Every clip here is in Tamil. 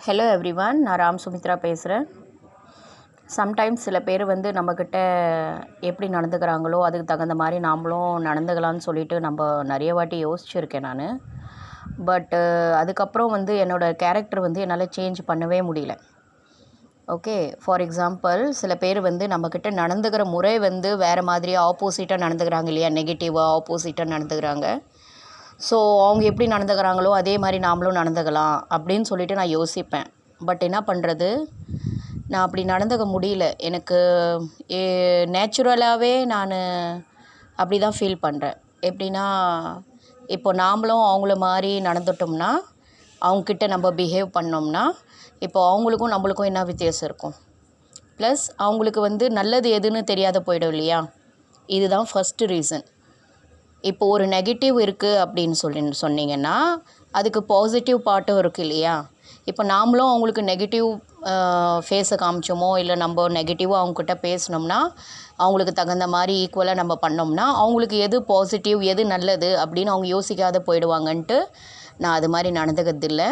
ஹலோ எவ்ரிவன், நான் ராம் சுமித்ரா பேசுகிறேன். சம்டைம்ஸ் சில பேர் வந்து நம்மக்கிட்ட எப்படி நடந்துக்கிறாங்களோ அதுக்கு தகுந்த மாதிரி நாமளும் நடந்துக்கலான்னு சொல்லிட்டு நம்ம நிறைய வாட்டி யோசிச்சுருக்கேன் நான். பட்டு அதுக்கப்புறம் வந்து என்னோடய கேரக்டர் வந்து என்னால் சேஞ்ச் பண்ணவே முடியல. ஓகே, ஃபார் எக்ஸாம்பிள் சில பேர் வந்து நம்மக்கிட்ட நடந்துக்கிற முறை வந்து வேறு மாதிரி ஆப்போசிட்டாக நடந்துக்கிறாங்க இல்லையா, நெகட்டிவாக ஆப்போசிட்டாக நடந்துக்கிறாங்க. ஸோ அவங்க எப்படி நடந்துக்கிறாங்களோ அதே மாதிரி நாமளும் நடந்துக்கலாம் அப்படின்னு சொல்லிட்டு நான் யோசிப்பேன். பட் என்ன பண்ணுறது, நான் அப்படி நடந்துக்க முடியல. எனக்கு நேச்சுரலாகவே நான் அப்படி தான் ஃபீல் பண்ணுறேன். எப்படின்னா, இப்போ நாமளும் அவங்கள மாதிரி நடந்துட்டோம்னா, அவங்கக்கிட்ட நம்ம பிஹேவ் பண்ணோம்னா, இப்போ அவங்களுக்கும் நம்மளுக்கும் என்ன வித்தியாசம் இருக்கும்? ப்ளஸ் அவங்களுக்கு வந்து நல்லது எதுன்னு தெரியாத போயிடும் இல்லையா? இதுதான் ஃபஸ்ட்டு ரீசன். இப்போ ஒரு நெகட்டிவ் இருக்குது அப்படின்னு சொன்னீங்கன்னா அதுக்கு பாசிட்டிவ் பார்ட்டும் இருக்குது இல்லையா? இப்போ நாமளும் அவங்களுக்கு நெகட்டிவ் ஃபேஸை காமிச்சோமோ இல்லை நம்ம நெகட்டிவாக அவங்கக்கிட்ட பேசினோம்னா அவங்களுக்கு தகுந்த மாதிரி ஈக்குவலாக நம்ம பண்ணோம்னா அவங்களுக்கு எது பாசிட்டிவ் எது நல்லது அப்படின்னு அவங்க யோசிக்காத போயிடுவாங்கன்ட்டு நான் அது மாதிரி நடந்துக்கிறதில்ல.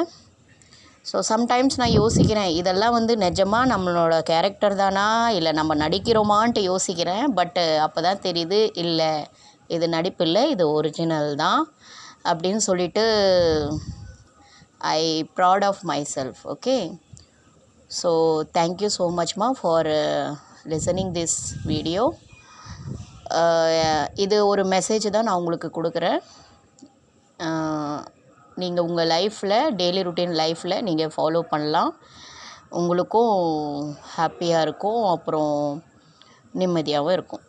ஸோ சம்டைம்ஸ் நான் யோசிக்கிறேன், இதெல்லாம் வந்து நிஜமாக நம்மளோட கேரக்டர் தானா இல்லை நம்ம நடிக்கிறோமான்ட்டு யோசிக்கிறேன். பட்டு அப்போ தான் தெரியுது, இல்லை இது நடிப்பு இல்லை, இது ஒரிஜினல் தான் அப்படின்னு சொல்லிட்டு I proud of myself. Okay, so thank you so மச்மா ஃபார் லிசனிங் திஸ் வீடியோ. இது ஒரு மெசேஜ் தான் நான் உங்களுக்கு கொடுக்குறேன். நீங்கள் உங்கள் லைஃப்பில் டெய்லி ருட்டீன் லைஃப்பில் நீங்கள் ஃபாலோ பண்ணலாம். உங்களுக்கும் ஹாப்பியாக இருக்கும், அப்புறம் நிம்மதியாகவும் இருக்கும்.